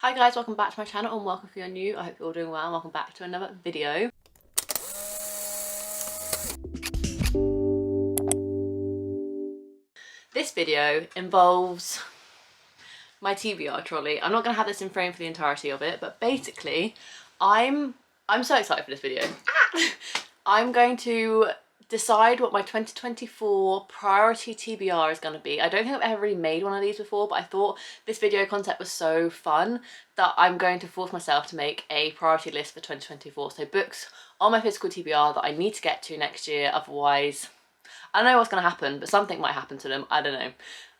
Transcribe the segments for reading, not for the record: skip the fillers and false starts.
Hi guys, welcome back to my channel and welcome if you're new. I hope you're all doing well and welcome back to another video. This video involves my TBR trolley. I'm not going to have this in frame for the entirety of it, but basically I'm so excited for this video. I'm going to decide what my 2024 priority TBR is going to be. I don't think I've ever really made one of these before, but I thought this video concept was so fun that I'm going to force myself to make a priority list for 2024. So books on my physical TBR that I need to get to next year, otherwise I don't know what's going to happen, but something might happen to them, I don't know.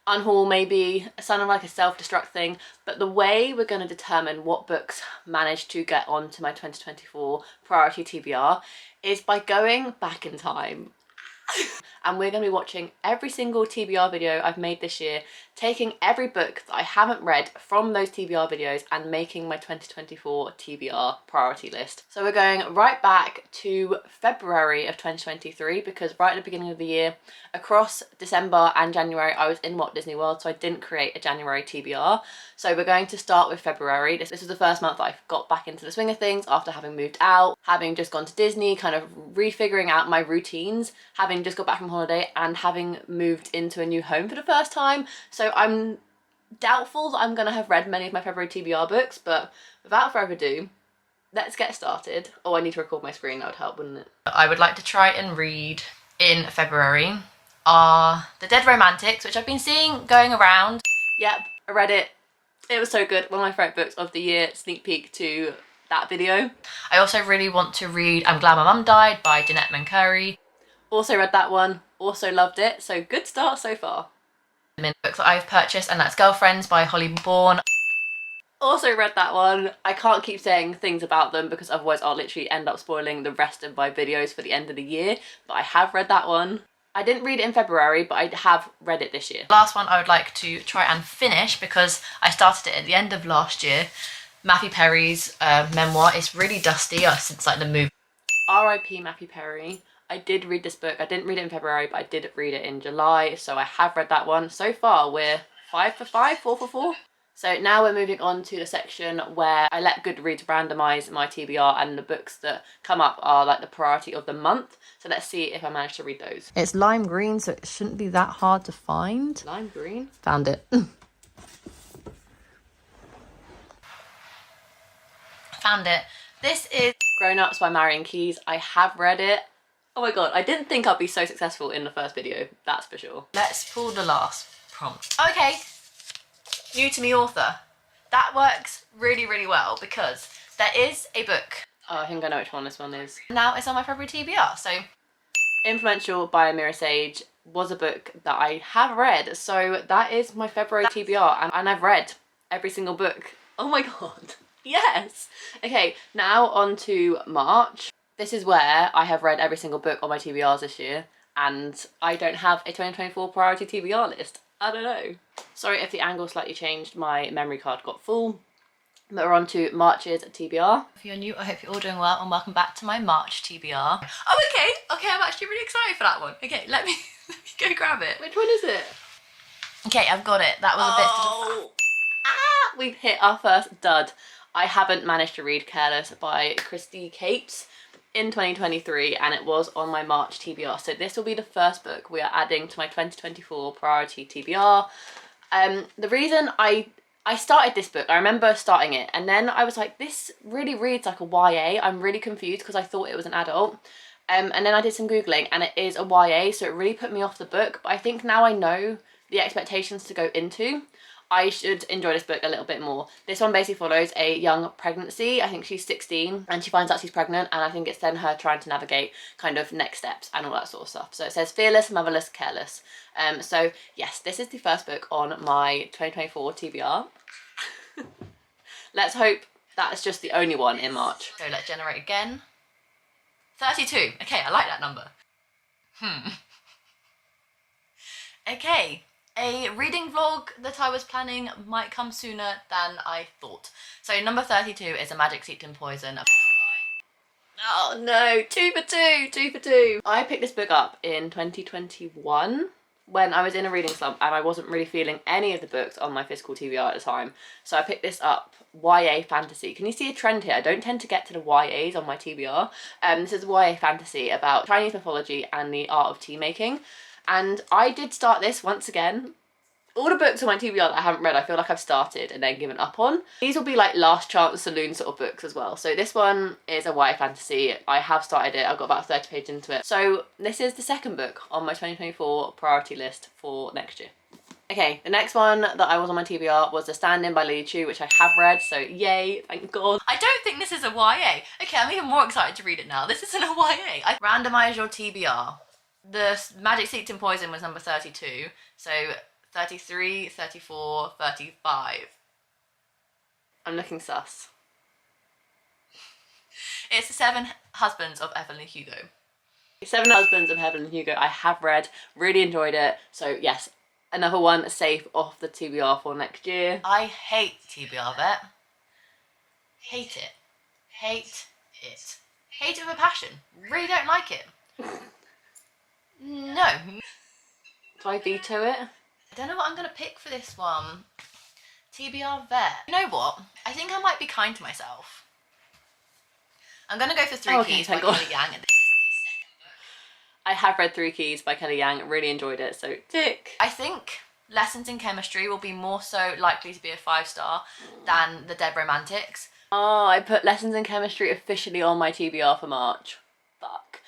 Unhaul maybe, sounding like a self-destruct thing, but the way we're going to determine what books manage to get onto my 2024 priority TBR is by going back in time. And we're going to be watching every single TBR video I've made this year, taking every book that I haven't read from those TBR videos and making my 2024 TBR priority list. So we're going right back to February of 2023 because right at the beginning of the year, across December and January, I was in Walt Disney World, so I didn't create a January TBR. So we're going to start with February. This was the first month that I got back into the swing of things after having moved out, having just gone to Disney, kind of refiguring out my routines, having just got back from holiday and having moved into a new home for the first time. So I'm doubtful that I'm going to have read many of my February TBR books, but without further ado, let's get started. Oh, I need to record my screen, that would help, wouldn't it? I would like to try and read in February are The Dead Romantics, which I've been seeing going around. Yep, I read it. It was so good. One of my favourite books of the year, sneak peek to that video. I also really want to read I'm Glad My Mum Died by Jeanette Mancurry. Also read that one, also loved it, so good start so far. Books that I've purchased, and that's Girlfriends by Holly Bourne. Also read that one. I can't keep saying things about them because otherwise I'll literally end up spoiling the rest of my videos for the end of the year, but I have read that one. I didn't read it in February, but I have read it this year. Last one I would like to try and finish because I started it at the end of last year. Matthew Perry's memoir. It's really dusty since like the movie. R.I.P. Matthew Perry. I did read this book. I didn't read it in February, but I did read it in July, so I have read that one. So far, we're 5 for 5, 4 for 4. So now we're moving on to the section where I let Goodreads randomise my TBR, and the books that come up are like the priority of the month. So let's see if I manage to read those. It's lime green, so it shouldn't be that hard to find. Lime green? Found it. Found it. This is Grown Ups by Marion Keyes. I have read it. Oh my god, I didn't think I'd be so successful in the first video, that's for sure. Let's pull the last prompt. Okay, new to me author. That works really, really well because there is a book. Oh, I think I know which one this one is. Now it's on my February TBR. So Influential by Amira Sage was a book that I have read. So that is my February TBR, and I've read every single book. Oh my god, yes. Okay, now on to March. This is where I have read every single book on my TBRs this year, and I don't have a 2024 priority TBR list. I don't know. Sorry if the angle slightly changed, my memory card got full. But we're on to March's TBR. If you're new, I hope you're all doing well, and welcome back to my March TBR. Oh, okay, I'm actually really excited for that one. Okay, let me go grab it. Which one is it? Okay, I've got it. That was a bit... We've hit our first dud. I haven't managed to read Careless by Christy Capes in 2023, and it was on my March TBR. So this will be the first book we are adding to my 2024 priority TBR. The reason I started this book, I remember starting it, and then I was like, this really reads like a YA. I'm really confused because I thought it was an adult. And then I did some Googling, and it is a YA, so it really put me off the book. But I think now I know the expectations to go into, I should enjoy this book a little bit more. This one basically follows a young pregnancy. I think she's 16 and she finds out she's pregnant, and I think it's then her trying to navigate kind of next steps and all that sort of stuff. So it says fearless, motherless, careless. So yes, this is the first book on my 2024 TBR. Let's hope that's just the only one in March. So let's generate again. 32. Okay, I like that number. Okay. A reading vlog that I was planning might come sooner than I thought. So number 32 is A Magic Steeped in Poison. Oh no, 2 for 2, 2 for 2. I picked this book up in 2021 when I was in a reading slump and I wasn't really feeling any of the books on my physical TBR at the time. So I picked this up, YA fantasy. Can you see a trend here? I don't tend to get to the YAs on my TBR. This is YA fantasy about Chinese mythology and the art of tea making. And I did start this once again. All the books on my TBR that I haven't read, I feel like I've started and then given up on. These will be like last chance saloon sort of books as well. So this one is a YA fantasy. I have started it. I've got about 30 pages into it. So this is the second book on my 2024 priority list for next year. Okay, the next one that I was on my TBR was The Stand-In by Lily Chu, which I have read, so yay, thank God. I don't think this is a YA. Okay, I'm even more excited to read it now. This isn't a YA. Randomise your TBR. The Magic Seats in Poison was number 32, so 33, 34, 35. I'm looking sus. It's The Seven Husbands of Evelyn Hugo. Seven Husbands of Evelyn Hugo I have read, really enjoyed it, so yes, another one safe off the TBR for next year. I hate TBR Vet. Hate it. Hate it. Hate it with a passion. Really don't like it. No. Do I veto it? I don't know what I'm going to pick for this one. TBR Vet. You know what? I think I might be kind to myself. I'm going to go for Three Keys by Kelly Yang. I have read Three Keys by Kelly Yang, really enjoyed it, so tick. I think Lessons in Chemistry will be more so likely to be a 5-star than The Dead Romantics. Oh, I put Lessons in Chemistry officially on my TBR for March. Fuck.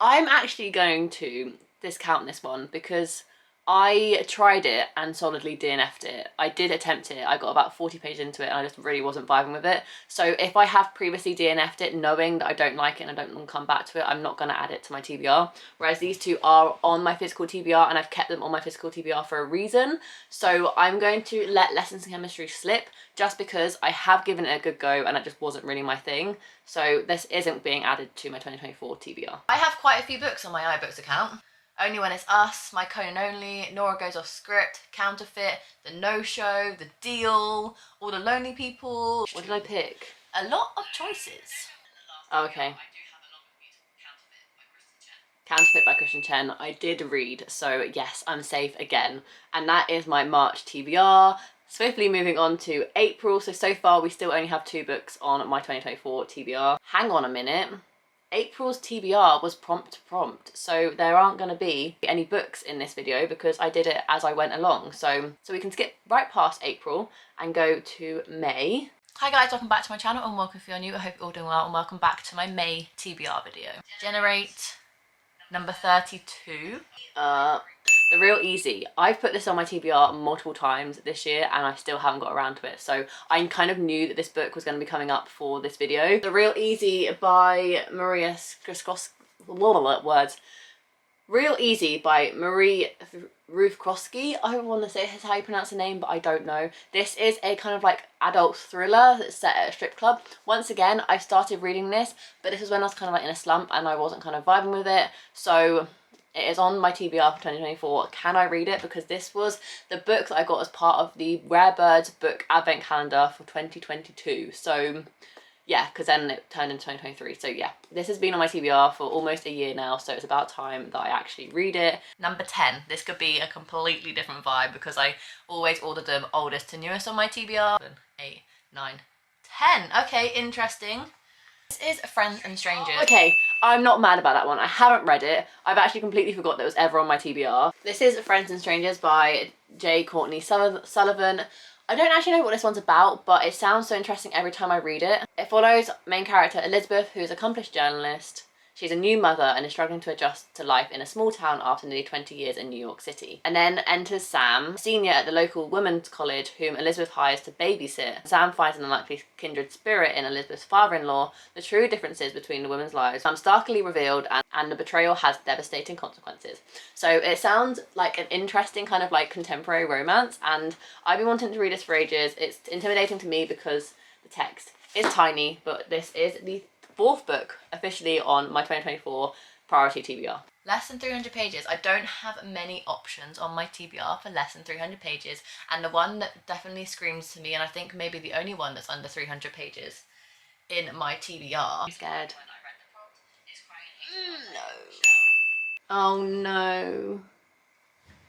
I'm actually going to discount this one because I tried it and solidly DNF'd it. I did attempt it. I got about 40 pages into it and I just really wasn't vibing with it. So if I have previously DNF'd it knowing that I don't like it and I don't want to come back to it, I'm not going to add it to my TBR. Whereas these two are on my physical TBR and I've kept them on my physical TBR for a reason. So I'm going to let Lessons in Chemistry slip just because I have given it a good go and it just wasn't really my thing. So this isn't being added to my 2024 TBR. I have quite a few books on my iBooks account. Only When It's Us, My Conan Only, Nora Goes Off Script, Counterfeit, The No-Show, The Deal, All the Lonely People. What did I pick? A lot of choices. Oh, okay. Counterfeit by Christian Chen. I did read, so yes, I'm safe again. And that is my March TBR. Swiftly moving on to April. So far we still only have 2 books on my 2024 TBR. Hang on a minute. April's TBR was prompt to prompt, so there aren't going to be any books in this video because I did it as I went along. So we can skip right past April and go to May. Hi guys, welcome back to my channel and welcome if you're new. I hope you're all doing well and welcome back to my May TBR video. Generate number 32. The Real Easy. I've put this on my TBR multiple times this year and I still haven't got around to it. So I kind of knew that this book was going to be coming up for this video. The Real Easy by Maria words. Real Easy by Marie Rufkowski. I want to say that's how you pronounce the name, but I don't know. This is a kind of like adult thriller that's set at a strip club. Once again, I started reading this, but this is when I was kind of like in a slump and I wasn't kind of vibing with it. So it is on my TBR for 2024. Can I read it? Because this was the book that I got as part of the Rare Birds book advent calendar for 2022. So yeah, because then it turned into 2023. So yeah, this has been on my TBR for almost a year now. So it's about time that I actually read it. Number 10. This could be a completely different vibe because I always order them oldest to newest on my TBR. 7, 8, 9, 10. Okay, interesting. This is Friends and Strangers. Okay, I'm not mad about that one. I haven't read it. I've actually completely forgot that it was ever on my TBR. This is Friends and Strangers by J. Courtney Sullivan. I don't actually know what this one's about, but it sounds so interesting every time I read it. It follows main character Elizabeth, who is an accomplished journalist. She's a new mother and is struggling to adjust to life in a small town after nearly 20 years in New York City. And then enters Sam, a senior at the local women's college, whom Elizabeth hires to babysit. Sam finds an unlikely kindred spirit in Elizabeth's father-in-law. The true differences between the women's lives are starkly revealed and the betrayal has devastating consequences. So it sounds like an interesting kind of like contemporary romance, and I've been wanting to read this for ages. It's intimidating to me because the text is tiny, but this is the 4th book officially on my 2024 priority TBR. Less than 300 pages. I don't have many options on my TBR for less than 300 pages, and the one that definitely screams to me, and I think maybe the only one that's under 300 pages in my TBR. I'm scared. No. Oh no.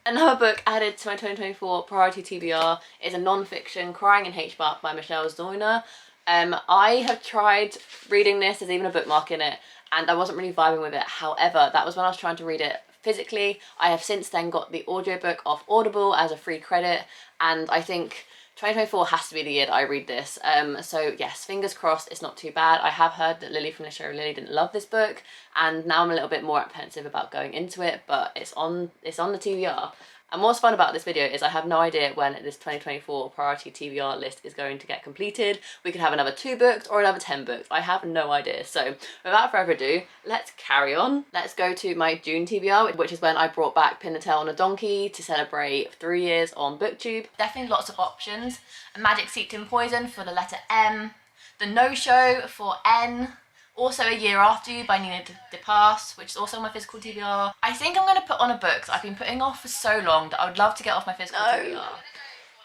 Another book added to my 2024 priority TBR is a non-fiction, Crying in H-Bar by Michelle Zoyner. I have tried reading this, there's even a bookmark in it, and I wasn't really vibing with it. However, that was when I was trying to read it physically. I have since then got the audiobook off Audible as a free credit, and I think 2024 has to be the year that I read this. So yes, fingers crossed it's not too bad. I have heard that Lily from the show Lily didn't love this book, and now I'm a little bit more apprehensive about going into it, but it's on the TBR. And what's fun about this video is I have no idea when this 2024 priority TBR list is going to get completed. We could have another 2 books or another 10 books. I have no idea. So without further ado, let's carry on. Let's go to my June TBR, which is when I brought back Pin the Tail on a Donkey to celebrate 3 years on BookTube. Definitely lots of options. A Magic Seeped in Poison for the letter M. The No Show for N. Also A Year After You by Nina DePass, which is also my physical TBR. I think I'm going to put on a book that I've been putting off for so long that I would love to get off my physical TBR.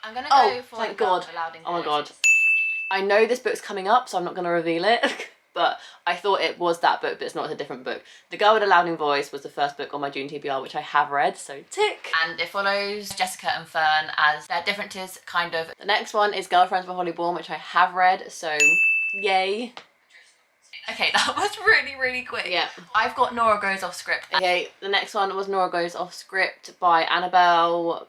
I'm going to go for thank The Girl with the Louding Voice. Oh my god. I know this book's coming up, so I'm not going to reveal it, but I thought it was that book, but it's not, it's a different book. The Girl with the Louding Voice was the first book on my June TBR, which I have read, so tick. And it follows Jessica and Fern as their differences, kind of. The next one is Girlfriends by Holly Baum, which I have read, so yay. Okay, that was really quick. Yeah. I've got Nora Goes Off Script. Okay, the next one was Nora Goes Off Script by Annabelle.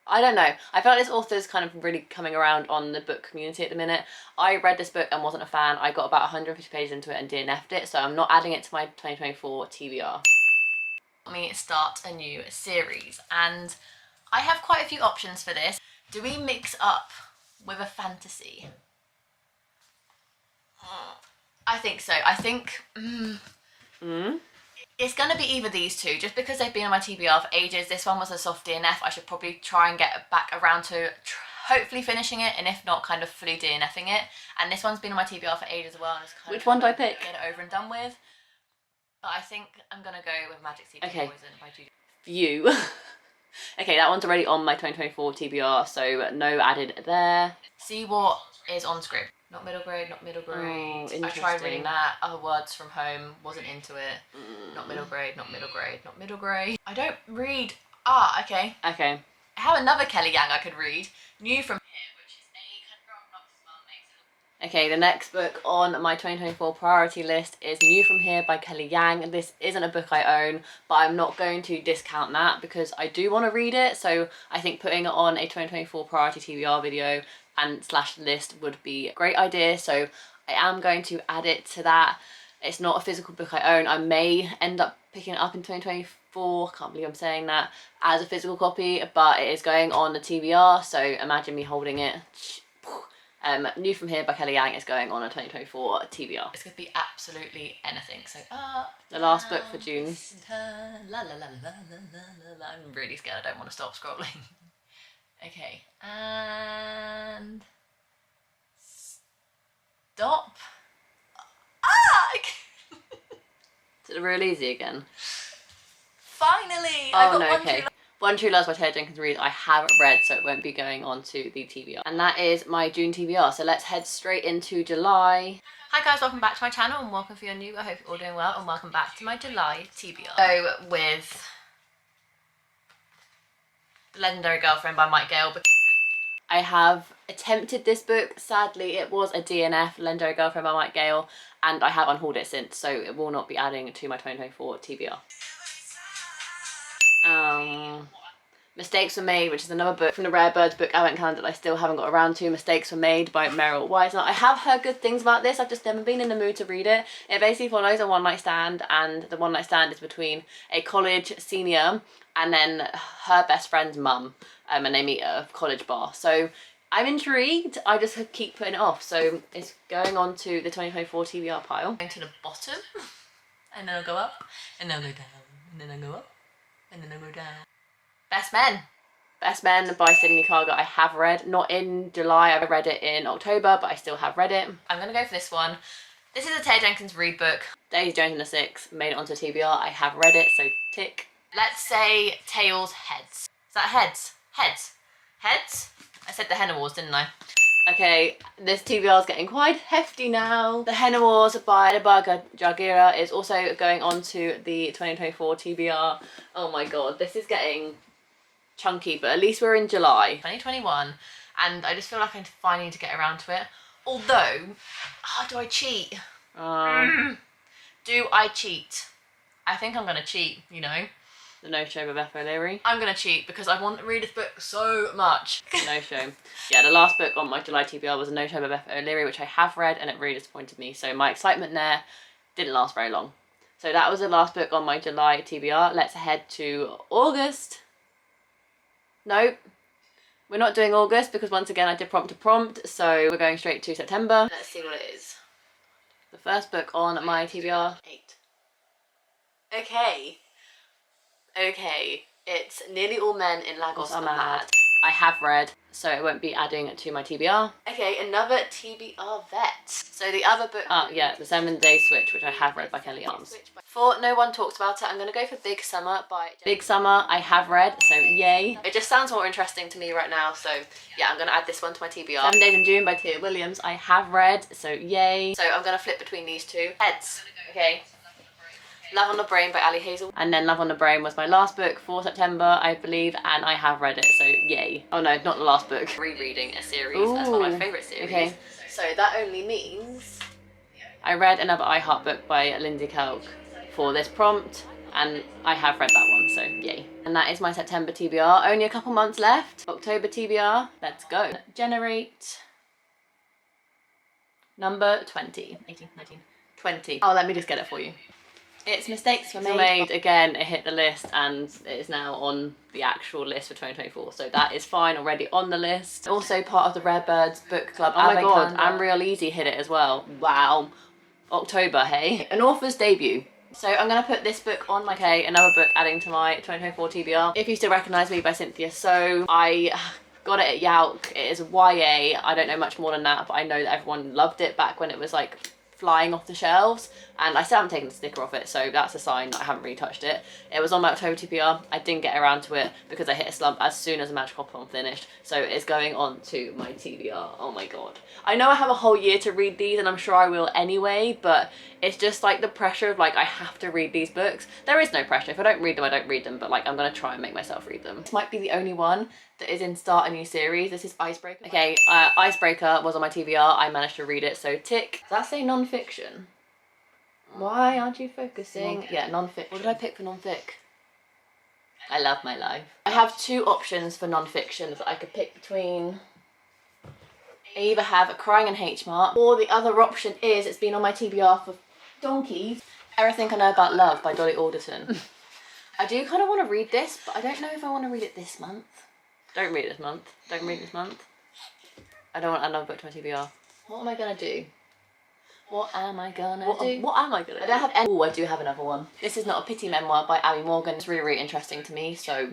I don't know. I feel like this author's kind of really coming around on the book community at the minute. I read this book and wasn't a fan. I got about 150 pages into it and DNF'd it, so I'm not adding it to my 2024 TBR. Let me start a new series, and I have quite a few options for this. Do we mix up with a fantasy? I think so. I think it's going to be either these two, just because they've been on my TBR for ages. This one was a soft DNF. I should probably try and get back around to hopefully finishing it, and if not, kind of fully DNFing it. And this one's been on my TBR for ages as well. And it's kind Which one do I pick? Get it over and done with. But I think I'm going to go with Magic Seeped in Poison by Judy. You. Okay, that one's already on my 2024 TBR, so no added there. See what is on Scribd. Not middle grade, not middle grade. I tried reading that. Other Words from Home, wasn't into it. Not middle grade, not middle grade, not middle grade. I don't read. Okay. Okay. I have another Kelly Yang I could read. New from Here, which is a Kendra Maxwell makes it. Okay, the next book on my 2024 priority list is New from Here by Kelly Yang. This isn't a book I own, but I'm not going to discount that because I do want to read it. So I think putting it on a 2024 priority TBR video and / list would be a great idea, so I am going to add it to that. It's not a physical book I own. I may end up picking it up in 2024, can't believe I'm saying that, as a physical copy, but it is going on the TBR, so imagine me holding it. New from Here by Kelly Yang is going on a 2024 TBR. This could be absolutely anything, so the last book for June. I'm really scared, I don't want to stop scrolling. Okay, and stop. Is it real easy again? Finally! Oh, I got okay. One True Loves by Taylor Jenkins Reid I have read, so it won't be going on to the TBR. And that is my June TBR, so let's head straight into July. Hi guys, welcome back to my channel and welcome if you're new. I hope you're all doing well and welcome back to my July TBR. So with The Legendary Girlfriend by Mike Gale. I have attempted this book. Sadly, it was a DNF, Legendary Girlfriend by Mike Gale, and I have unhauled it since, so it will not be adding to my 2024 TBR. Mistakes Were Made, which is another book from the Rare Birds book Advent Calendar that I still haven't got around to. Mistakes Were Made by Meryl Weisner. I have heard good things about this, I've just never been in the mood to read it. It basically follows a one-night stand, and the one-night stand is between a college senior and then her best friend's mum, and they meet at a college bar. So I'm intrigued, I just keep putting it off. So it's going on to the 2024 TBR pile. Going to the bottom, and then I'll go up, and then I'll go down, and then I'll go up, and then I'll go down. Best Men. Best Men by Sydney Carger I have read. Not in July, I read it in October, but I still have read it. I'm gonna go for this one. This is a Taylor Jenkins Reid book. Daisy Jones and the Six made it onto TBR. I have read it, so tick. Let's say Tails Heads. Is that heads? Heads. Heads? I said the Hen Awards, didn't I? Okay, this TBR is getting quite hefty now. The Henna Wars by Edinburgh Jagira is also going on to the 2024 TBR. Oh my god, this is getting chunky, but at least we're in July 2021, and I just feel like I finally need to get around to it. Although, do I cheat? Do I cheat? I think I'm gonna cheat, you know. The No Show by Beth O'Leary. I'm gonna cheat because I want to read this book so much. No Show. Yeah, the last book on my July TBR was a No Show by Beth O'Leary, which I have read, and it really disappointed me. So my excitement there didn't last very long. So that was the last book on my July TBR. Let's head to August. Nope. We're not doing August because once again I did prompt to prompt, so we're going straight to September. Let's see what it is. The first book on my TBR. 8. Okay, it's Nearly All Men in Lagos Are Mad. I have read, so it won't be adding to my TBR. Okay, another TBR vet. So the other book... yeah, The 7-Day Switch, which I have read by Kelly Arms. For No One Talks About It, I'm going to go for Big Summer by... Big Summer, I have read, so yay. It just sounds more interesting to me right now, so yeah, I'm going to add this one to my TBR. 7 Days in June by Tia Williams, I have read, so yay. So I'm going to flip between these two. Heads. Okay. Love on the Brain by Ali Hazel. And then Love on the Brain was my last book for September, I believe, and I have read it, so yay. Oh no, not the last book. Rereading a series. Ooh. That's one of my favourite series. Okay. So that only means I read another I Heart book by Lindsay Kelk for this prompt, and I have read that one, so yay. And that is my September TBR. Only a couple months left. October TBR. Let's go. Generate number 20. 18, 19, 20. Oh, let me just get it for you. It's Mistakes Were Made. Again, it hit the list and it is now on the actual list for 2024. So that is fine, already on the list. Also part of the Rare Birds book club. Oh my god, and Real Easy hit it as well. Wow. October, hey. An author's debut. So I'm going to put this book on my another book adding to my 2024 TBR. If You Still Recognise Me by Cynthia So. I got it at Yalk. It is YA. I don't know much more than that, but I know that everyone loved it back when it was like flying off the shelves, and I still haven't taken the sticker off it, so that's a sign that I haven't really touched it. It was on my October TBR. I didn't get around to it because I hit a slump as soon as the Magic Hop-On finished, so it's going on to my TBR. Oh my god. I know I have a whole year to read these, and I'm sure I will anyway, but it's just like the pressure of like I have to read these books. There is no pressure. If I don't read them, I don't read them, but like I'm gonna try and make myself read them. This might be the only one that is in Start a New Series. This is Icebreaker. Okay, Icebreaker was on my TBR. I managed to read it, so tick. Does that say non-fiction? Why aren't you focusing? Yeah, non-fiction. What did I pick for non-fic? I love my life. I have two options for non-fiction that I could pick between. I either have A Crying in H Mart, or the other option is, it's been on my TBR for donkeys, Everything I Know About Love by Dolly Alderton. I do kind of want to read this, but I don't know if I want to read it this month. Don't read it this month. Don't read this month. I don't want another book to my TBR. What am I going to do? What am I gonna do? What am I gonna do? I don't have any. Oh, I do have another one. This is Not a Pity memoir by Abby Morgan. It's really, really interesting to me, so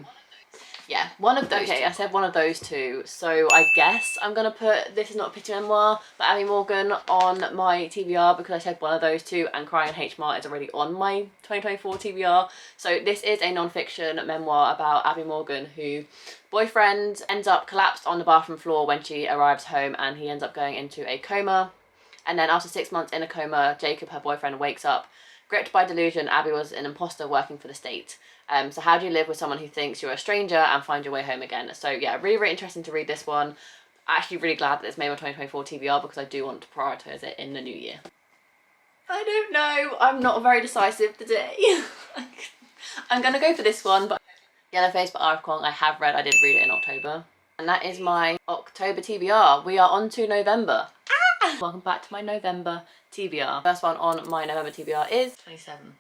yeah, one of those. Okay, I said one of those two, so I guess I'm gonna put This Is Not a Pity memoir by Abby Morgan on my TBR because I said one of those two, and Crying in H Mart is already on my 2024 TBR. So this is a non-fiction memoir about Abby Morgan, who boyfriend ends up collapsed on the bathroom floor when she arrives home, and he ends up going into a coma. And then after 6 months in a coma, Jacob, her boyfriend, wakes up. Gripped by delusion, Abby was an imposter working for the state. So how do you live with someone who thinks you're a stranger and find your way home again? So yeah, really, really interesting to read this one. Actually really glad that it's made my 2024 TBR because I do want to prioritise it in the new year. I don't know. I'm not very decisive today. I'm going to go for this one, but Yellowface by R.F. Kuang I have read. I did read it in October. And that is my October TBR. We are on to November. Welcome back to my November TBR. First one on my November TBR is 27.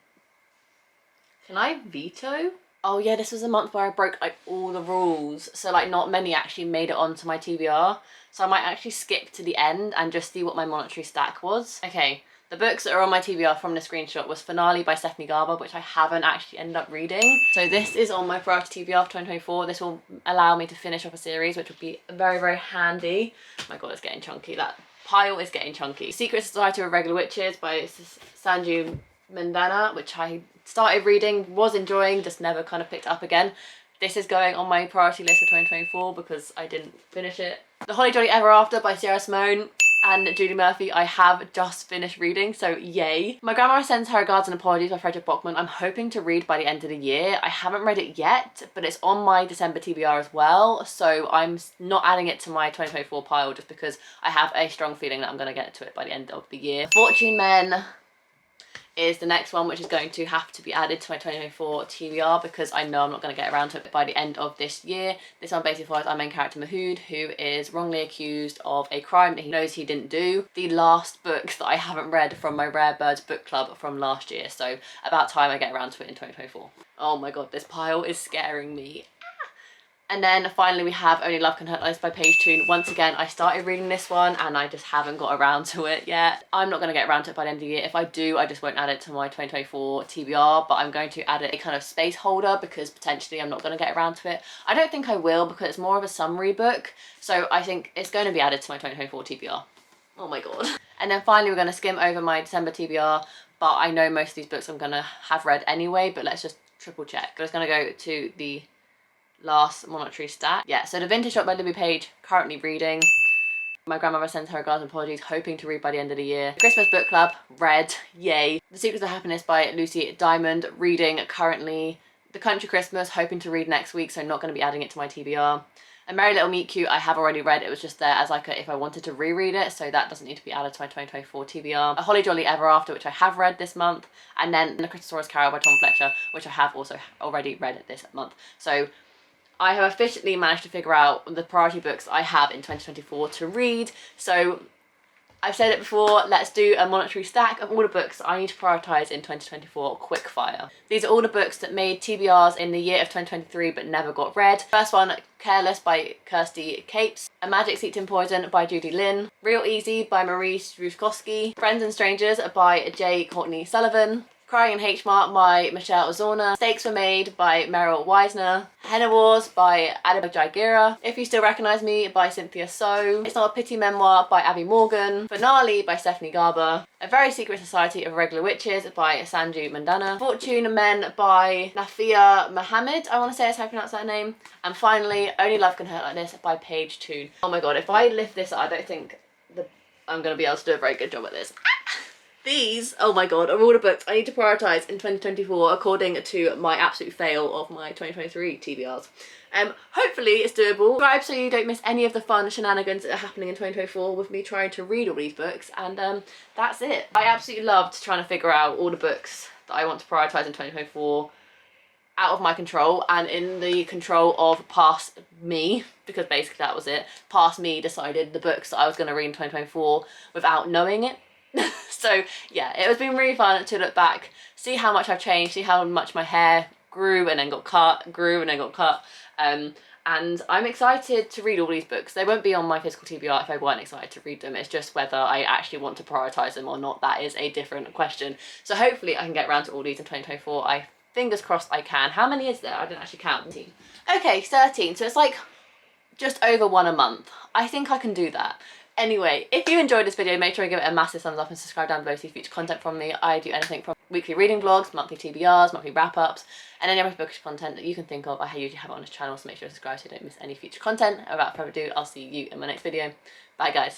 Can I veto? Oh yeah, this was a month where I broke like all the rules. So like not many actually made it onto my TBR. So I might actually skip to the end and just see what my monetary stack was. Okay, the books that are on my TBR from the screenshot was Finale by Stephanie Garber, which I haven't actually ended up reading. So this is on my priority TBR for 2024. This will allow me to finish off a series, which would be very, very handy. Oh my god, it's getting chunky. That pile is getting chunky. Secret Society of Regular Witches by Sanju Mandana, which I started reading, was enjoying, just never kind of picked up again. This is going on my priority list for 2024 because I didn't finish it The Holly Jolly Ever After by Sierra Simone and Julie Murphy I have just finished reading, so yay. My Grandma Sends Her Regards and Apologies by Frederick Bachman I'm hoping to read by the end of the year. I haven't read it yet, but it's on my December TBR as well, so I'm not adding it to my 2024 pile just because I have a strong feeling that I'm going to get to it by the end of the year. Fortune Men is the next one, which is going to have to be added to my 2024 TBR because I know I'm not going to get around to it by the end of this year. This one basically follows our main character Mahood, who is wrongly accused of a crime that he knows he didn't do. The last book that I haven't read from my Rare Birds book club from last year, so about time I get around to it in 2024. Oh my god, this pile is scaring me. And then finally we have Only Love Can Hurt Us by Page Toon. Once again, I started reading this one and I just haven't got around to it yet. I'm not going to get around to it by the end of the year. If I do, I just won't add it to my 2024 TBR, but I'm going to add it a kind of space holder because potentially I'm not going to get around to it. I don't think I will because it's more of a summary book, so I think it's going to be added to my 2024 TBR. Oh my god. And then finally we're going to skim over my December TBR, but I know most of these books I'm going to have read anyway, but let's just triple check. I'm just going to go to the last monetary stat. Yeah, so The Vintage Shop by Libby Page, currently reading. My Grandmother Sends Her Regards and Apologies, hoping to read by the end of the year. The Christmas Book Club, read, yay. The Secrets of Happiness by Lucy Diamond, reading currently. The Country Christmas, hoping to read next week, so not going to be adding it to my TBR. A Merry Little Meet Cute, I have already read. It was just there as like a, if I wanted to reread it, so that doesn't need to be added to my 2024 TBR. A Holly Jolly Ever After, which I have read this month, and then The Christosaurus Carol by Tom Fletcher, which I have also already read this month. So I have officially managed to figure out the priority books I have in 2024 to read. So I've said it before, let's do a monetary stack of all the books I need to prioritise in 2024 quickfire. These are all the books that made TBRs in the year of 2023 but never got read. First one, Careless by Kirsty Capes. A Magic Steeped in Poison by Judy Lynn. Real Easy by Marie Struskowski. Friends and Strangers by J. Courtney Sullivan. Crying in H Mart by Michelle Ozorna. Mistakes Were Made by Meryl Weisner. Henna Wars by Adib Jagira. If You Still Recognise Me by Cynthia So. It's Not a Pity Memoir by Abby Morgan. Finale by Stephanie Garber. A Very Secret Society of Regular Witches by Sanju Mandana. Fortune Men by Nafia Mohammed, I want to say that's how I pronounce that name. And finally, Only Love Can Hurt Like This by Page Toon. Oh my god, if I lift this I don't think I'm going to be able to do a very good job at this. These, oh my god, are all the books I need to prioritise in 2024 according to my absolute fail of my 2023 TBRs. Hopefully it's doable. Subscribe so you don't miss any of the fun shenanigans that are happening in 2024 with me trying to read all these books, and that's it. I absolutely loved trying to figure out all the books that I want to prioritise in 2024 out of my control and in the control of past me, because basically that was it. Past me decided the books that I was going to read in 2024 without knowing it. So yeah, it has been really fun to look back, see how much I've changed, see how much my hair grew and then got cut, grew and then got cut, and I'm excited to read all these books. They won't be on my physical TBR if I weren't excited to read them. It's just whether I actually want to prioritise them or not. That is a different question. So hopefully I can get around to all these in 2024. Fingers crossed I can. How many is there? I didn't actually count. 13. Okay, 13. So it's like just over one a month. I think I can do that. Anyway, if you enjoyed this video, make sure you give it a massive thumbs up and subscribe down below to see future content from me. I do anything from weekly reading vlogs, monthly TBRs, monthly wrap-ups, and any other bookish content that you can think of. I usually have it on this channel, so make sure to subscribe so you don't miss any future content. And without further ado, I'll see you in my next video. Bye guys.